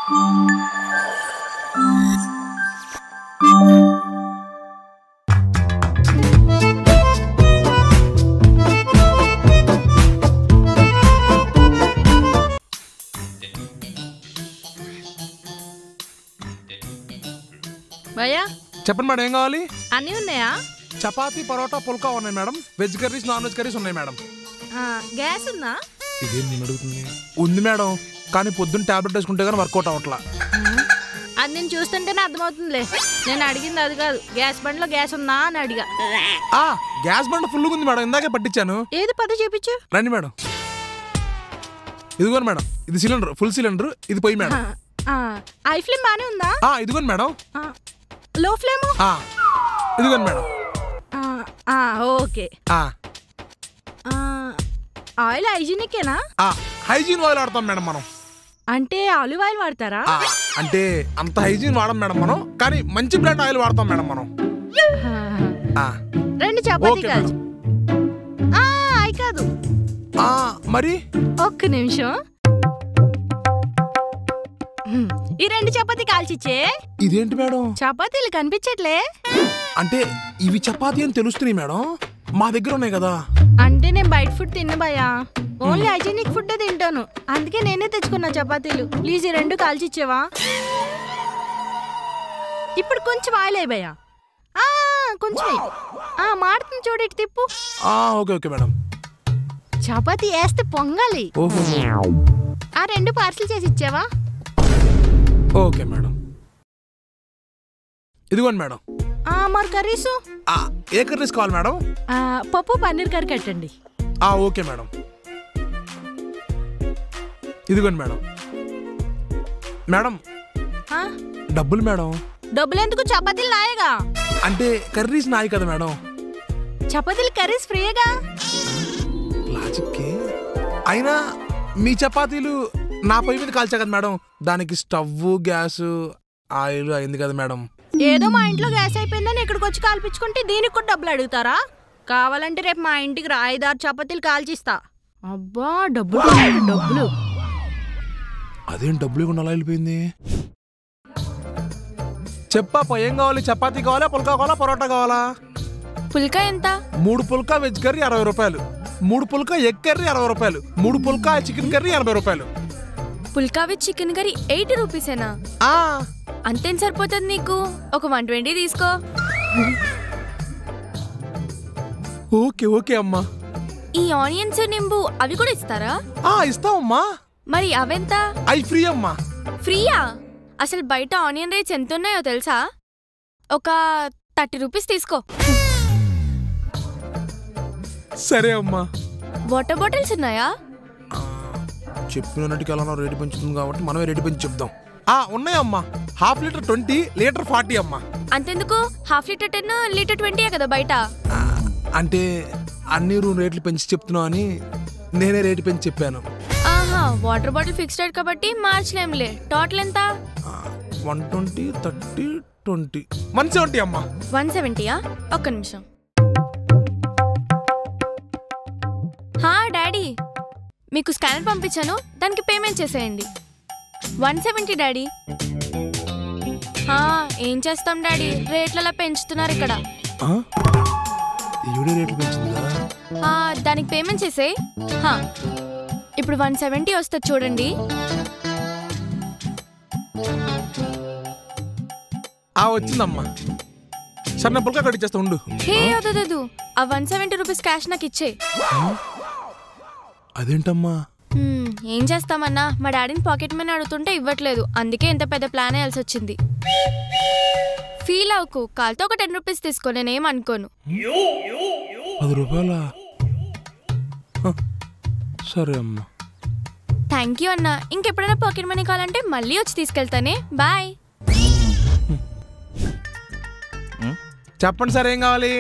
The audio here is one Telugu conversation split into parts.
భయ్యా చెప్పండి మేడం, ఏం కావాలి? అన్నీ ఉన్నాయా? చపాతీ, పరోటా, పుల్కా ఉన్నాయి madam. Veg curries, non veg curries ఉన్నాయి మేడం. గ్యాస్ ఉందా? ఇదేం నేను అడుగుతుంది. ఉంది మేడం, కానీ పొద్దున్న టాబ్లెట్ వేసుకుంటే కానీ వర్కౌట్ అవ్వట్లా. అది నేను చూస్తుంటేనే అర్థమవుతుందిలే. నేను అడిగింది అది కాదు, గ్యాస్ బండ్లో గ్యాస్ ఉందా అని అడిగా. గ్యాస్ బండ్ ఫుల్గా ఉంది మేడం, ఇందాకే పట్టించాను. ఏది పద చూపించు. రండి మేడం. ఇదిగోండి మేడం, ఇది సిలిండర్, ఫుల్ సిలిండర్. ఇది పోయి మేడం. ఐ ఫ్లేమ్ బానే ఉందా? ఇదిగోండి మేడం. Low flame? ఇదిగోండి మేడం. ఓకే. ఆయిల్ హైజీనికేనా? హైజీన్ ఆయిల్ వాడతాం మేడం మనం. అంటే ఆలివ్ ఆయిల్ వాడతారా? అంటే అంత హైజీన్ వాడం మేడం మనం, కానీ మంచి బ్రాండ్ ఆయిల్ వాడతాం మేడం మనం. రెండు చపాతీ కాదు. అయి కాదు మరి ఒక్క నిమిషం. ఈ రెండు చపాతీ కాల్చిచ్చే. ఇదేంటి మేడం, చపాతీలు కనిపించట్లే? అంటే ఇవి చపాతీ అని తెలుస్తున్నాయి మేడం, మా దగ్గర ఉన్నాయి కదా. అంటే నేను బయట ఫుడ్ తిన్న భయ్యా, ఓన్లీ హైజీనిక్ ఫుడ్ తింటాను. అందుకే నేనే తెచ్చుకున్నా చపాతీలు. ప్లీజ్ ఈ రెండు కాల్చిచ్చేవా? ఇప్పుడు కొంచెం ఆయిల్ అయ్యి భయ్యా, కొంచెం మాడుతుంది చూడు, ఇటు తిప్పు. Okay okay madam. చపాతీ వేస్తే పొంగాలి. ఆ రెండు పార్సిల్ చేసి ఇచ్చావా? Okay madam. ఇదిగోండి మేడం. మరి కర్రీసు? ఏ కర్రీస్ కావాలి మేడం? పప్పు పన్నీర్ కర్రీ కట్టండి. Okay madam. ఇదిగోండి మేడం. మేడం డబ్బులు మేడం. డబ్బులు ఎందుకు? చపాతీలు నాయగా. అంటే కర్రీస్ నాయి కదా మేడం. చపాతీలు కర్రీస్ ఫ్రీగా. లాజిక్. అయినా మీ చపాతీలు నా పొయ్యి మీద కాల్చా కదా మేడం, దానికి స్టవ్, గ్యాస్, ఆయిల్ అయింది కదా మేడం. ఏదో మా ఇంట్లో గ్యాస్ అయిపోయిందని ఇక్కడికి వచ్చి కాల్పించుకుంటే దీనికి కూడా డబ్బులు అడుగుతారా? కావాలంటే రేపు మా ఇంటికి రా, 5-6 చపాతీలు కాల్చిస్తా. అబ్బా డబ్బులు డబ్బులు. అదేం డబ్బులు ఇవ్వకుండా అలా వెళ్ళిపోయింది? చెప్పాపా, ఏం కావాలి? చపాతీ కావాలా, పుల్కా కావాలా, పరోటా కావాలా? పుల్కా ఎంత? 3 పుల్కా వెజ్ కర్రీ 60 రూపాయలు, 3 పుల్కా ఎగ్ కర్రీ 60 రూపాయలు, 3 పుల్కా చికెన్ కర్రీ 80 రూపాయలు. పుల్కా విత్ చికెన్ కర్రీ 80 రూపీసేనా? అంతేం సరిపోతుంది నీకు? ఒక 120 తీసుకో. ఓకే ఓకే అమ్మా. ఈ ఆనియన్స్, నింబు అవి కూడా ఇస్తారా? ఇస్తామమ్మా. మరి అవెంత? అవి ఫ్రీ అమ్మా. ఫ్రీయా? అసలు బయట ఆనియన్ రేట్స్ ఎంత ఉన్నాయో తెలుసా? ఒక 30 రూపీస్ తీసుకో. సరే అమ్మా. వాటర్ బాటిల్స్ ఉన్నాయా? చెప్పినట్టుకి ఎలా రేటు పెంచుతుంది కాబట్టి మనమే రేటు పెంచి చెప్దాం. ఉన్నాయమ్మా. ½ లీటర్ 20, లీటర్ 40 అమ్మా. అంతెందుకు? ½ లీటర్ 10, లీటర్ 20 కదా బయట. అంటే అన్ని రేట్లు పెంచి చెప్తున్నావు అని నేనే రేటు పెంచి చెప్పాను. వాటర్ బాటిల్ ఫిక్స్డ్ రేట్ కాబట్టి మార్చలేంలే. టోటల్ ఎంత? 120, 30, 20, 170 అమ్మా. 170యా? ఒక్క నిమిషం. డాడీ, మీకు స్కానర్ పంపించాను, దానికి పేమెంట్ చేసేయండి. 170 డాడీ. ఏం చేస్తాం డాడీ, రేట్లలో పెంచుతున్నారు ఇక్కడ. దానికి పేమెంట్ చేసేయి. ఇప్పుడు 170 వస్తుంది చూడండి. వచ్చిందమ్మా. సరే నా పుల్కా కట్ చేస్తా ఉండు. వద్దు, ఆ 170 రూపీస్ క్యాష్ నాకు ఇచ్చే. అదేంటమ్మా? ఏం చేస్తామన్నా, మా డాడీని పాకెట్ మనీ అడుగుతుంటే ఇవ్వట్లేదు, అందుకే ఇంత పెద్ద ప్లాన్ వేయాల్సి వచ్చింది. ఫీల్ అవ్వకు, కాల్తో ఒక 10 రూపీస్ తీసుకో, నేనేం అనుకోను. 10 రూపాయలా? సరే అమ్మా. థ్యాంక్ యూ అన్నా. ఇంకెప్పుడైనా పాకెట్ మనీ కావాలంటే మళ్ళీ వచ్చి తీసుకెళ్తానే. బాయ్. చెప్పండి సార్, ఏం కావాలి?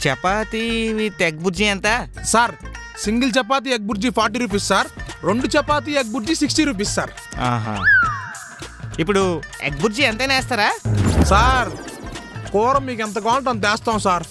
చపాతీ విత్ ఎగ్ బుర్జీ ఎంత sir? Single chapati egg bhurji 40 rupees sir. 2 chapati egg bhurji 60 rupees sir. ఇప్పుడు ఎగ్ బుర్జీ ఎంతైనా వేస్తారా సార్? కూర మీకు ఎంత కావాలంటే అంత వేస్తాం సార్.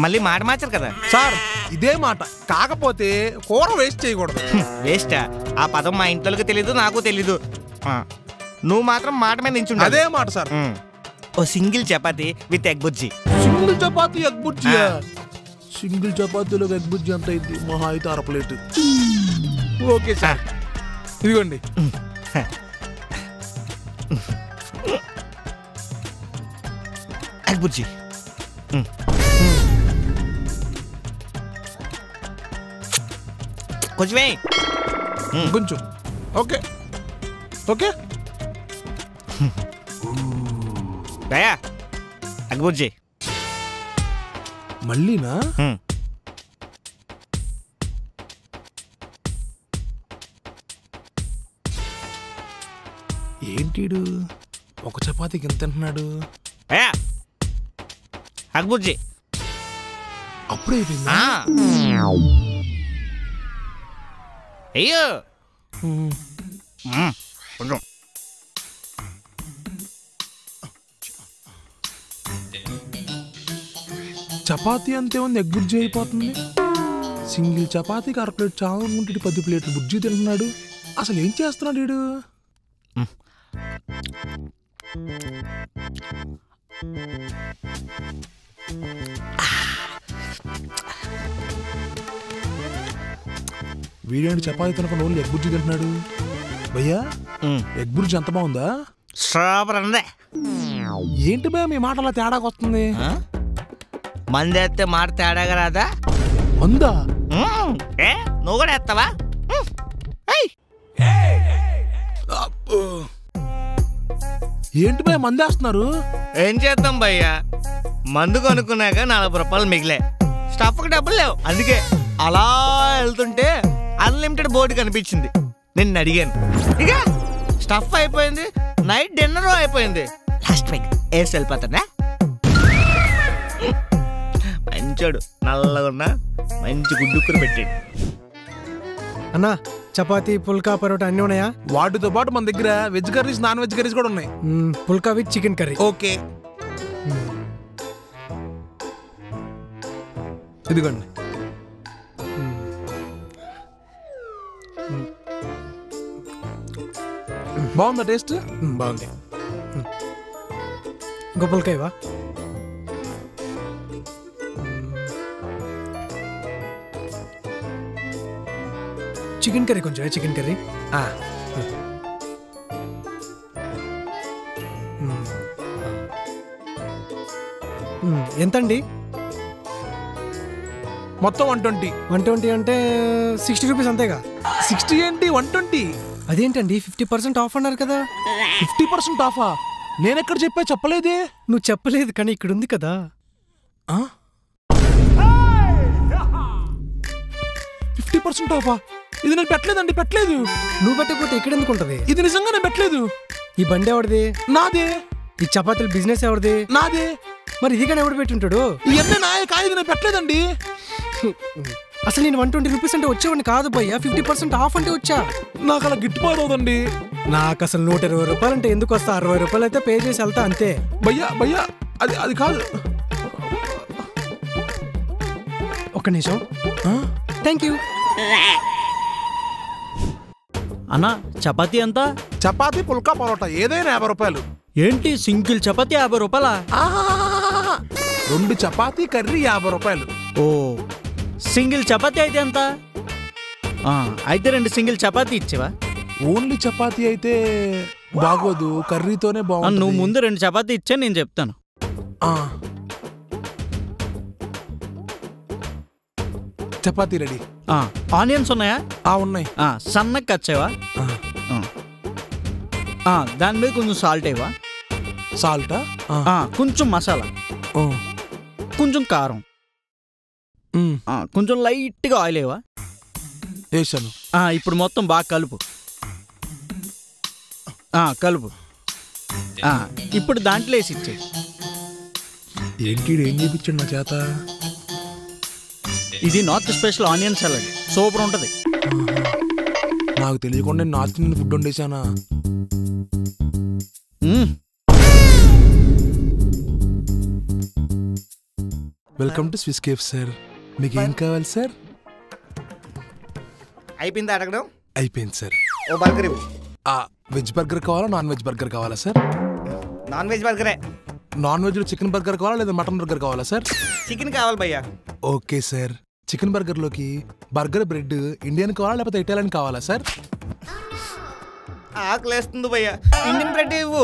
మళ్ళీ మాట మార్చారు కదా. సార్ ఇదే మాట, కాకపోతే కూర వేస్ట్ చేయకూడదు. వేస్టా? ఆ పదం మా ఇంట్లోకి తెలీదు, నాకు తెలీదు. నువ్వు మాత్రం మాట మీద నించుండు. అదే మాట సార్. ఓ single chapati with egg bhurji. Single chapati egg bhurji? Single చపాతీలో ఎగ్ బుజ్జి ఎంత అయింది? మహా అయితే 1/2 ప్లేట్. ఓకే సార్, ఇదిగోండి. ఎగ్ బుజ్జి. కొంచెమే కొంచెం. Okay okay. Daya egg bhurji మళ్ళీనా? ఏంటిడు ఒక చపాతీకి ఎంత తింటున్నాడు? దయా ఎగ్ బుజ్జి. అప్పుడే అయిపోయిందా? అయ్యో కొంచెం. చపాతీ అంతే ఉంది, ఎగ్ బుజ్జి అయిపోతుంది. సింగిల్ చపాతీకి 1/2 ప్లేట్ చాలా ఉంటే 10 ప్లేట్లు బుజ్జి తింటున్నాడు. అసలు ఏం చేస్తున్నాడు వీడు? వీడేంటి చపాతీ తినకుండా ఓన్లీ ఎగ్ బుజ్జి తింటున్నాడు? భయ్యా ఎగ్ బుజ్జి ఎంత బాగుందా? సూపర్ అందే. ఏంటి భయ్యా మీ మాట అలా తేడాగా వస్తుంది? మందేస్తే మాట తేడాగా రాదా? మందా? ఏ నువ్వు కూడా వేస్తావా? ఏంటి భయ్యా మందేస్తున్నారు? ఏం చేద్దాం భయ్యా, మందు కొనుక్కున్నాక 40 రూపాయలు మిగిలే. స్టఫ్కి డబ్బులు లేవు, అందుకే అలా వెళ్తుంటే అన్లిమిటెడ్ బోర్డు కనిపించింది. నిన్ను అడిగాను, ఇక స్టఫ్ అయిపోయింది, నైట్ డిన్నర్ అయిపోయింది. లాస్ట్ వీక్ వేసి వెళ్ళిపోతాడా? మంచోడు, నల్లగా ఉన్నా మంచి గుడ్డుక్కుని పెట్టాడు. అన్నా చపాతీ, పుల్కా, పరోటా అన్నీ ఉన్నాయా? వాటితో పాటు మన దగ్గర veg curries, non veg curries కూడా ఉన్నాయి. పుల్కా విత్ చికెన్ కర్రీ. ఓకే ఇదిగోండి. బాగుందా టేస్ట్? బాగుంది. ఇంకో పుల్కా ఇవా? చికెన్ కర్రీ కొంచెం. చికెన్ కర్రీ ఎంతండి? మొత్తం 120. 120 అంటే 60 రూపీస్ అంతేగా? 60 ఏంటి 120? అదేంటండి 50% ఆఫ్ అన్నారు కదా? 50% ఆఫా? నేనెక్కడ చెప్పలేదే. నువ్వు చెప్పలేదు కానీ ఇక్కడ ఉంది కదా. 50% ఆఫా? ఇది నేను పెట్టలేదండి, పెట్టలేదు. నువ్వు పెట్టకపోతే ఇక్కడ ఎందుకు ఉంటది? ఇది నిజంగా నేను పెట్టలేదు. ఈ బండి ఎవరిది? నాదే. ఈ చపాతీల బిజినెస్ ఎవరిది? నాదే. మరి ఇది కానీ ఎవడు పెట్టుంటాడు? ఇవన్నీ నాయ కాదు, నేను పెట్టలేదండి. అసలు నేను 120 రూపీస్ అంటే వచ్చేవాడిని కాదు భయ్యా, 50% ఆఫ్ అంటే వచ్చా. నాకు అలా గిట్టుబాటు అవుదండి. నాకు అసలు 120 రూపాయలు అంటే ఎందుకు వస్తా? 60 రూపాయలు అయితే పే చేసి వెళ్తా అంతే. భయ్యా అది కాదు. ఒక్క నిమిషం. థ్యాంక్ యూ అన్నా. చపాతీ ఎంత? చపాతీ, పుల్కా, పరోటా ఏదైనా 50 రూపాయలు. ఏంటి సింగిల్ చపాతీ 50 రూపాయలా? 2 చపాతీ కర్రీ 50 రూపాయలు. ఓ సింగిల్ చపాతీ అయితే ఎంత? అయితే 2 సింగిల్ చపాతీ ఇచ్చేవా? ఓన్లీ చపాతీ అయితే బాగోదు, కర్రీతోనే బాగుంది. నువ్వు ముందు 2 చపాతీ ఇచ్చా, నేను చెప్తాను. చపాతీ రెడీ. ఆనియన్స్ ఉన్నాయా? ఉన్నాయి. సన్నగా కట్ చేయవా? దాని మీద కొంచెం సాల్ట్ వేవా? సాల్టా? కొంచెం మసాలా, కొంచెం కారం, కొంచెం లైట్గా ఆయిల్ వేవా? వేసాను. ఇప్పుడు మొత్తం బాగా కలుపు. కలుపు. ఇప్పుడు దాంట్లో వేసి ఇచ్చే. ఏంటి ఏం చేయించండి నా చేత? ఇది north special onion salad, super ఉంటుంది. నాకు తెలియకుండా నేను నార్త్ ఇండియన్ ఫుడ్ వండేసానా? Welcome to Swiss cafe sir. మీకు ఏం కావాలి సార్? అయిపోయింది అడగడం. అయిపోయింది సార్. ఓ బర్గర్ ఇవ్వు. వెజ్ బర్గర్ కావాలా నాన్ వెజ్ బర్గర్ కావాలా సార్? నాన్ వెజ్ బర్గరే. నాన్ వెజ్ లో చికెన్ బర్గర్ కావాలా లేదా మటన్ బర్గర్ కావాలా సార్? చికెన్ కావాలి భయ్యా. Okay sir. చికెన్ బర్గర్ లోకి బర్గర్ బ్రెడ్ ఇండియన్ కావాలా లేకపోతే ఇటాలియన్ కావాలా సార్? ఆకలేస్తుంది భయ్యా. ఇండియన్ బ్రెడ్ ఇవ్వు.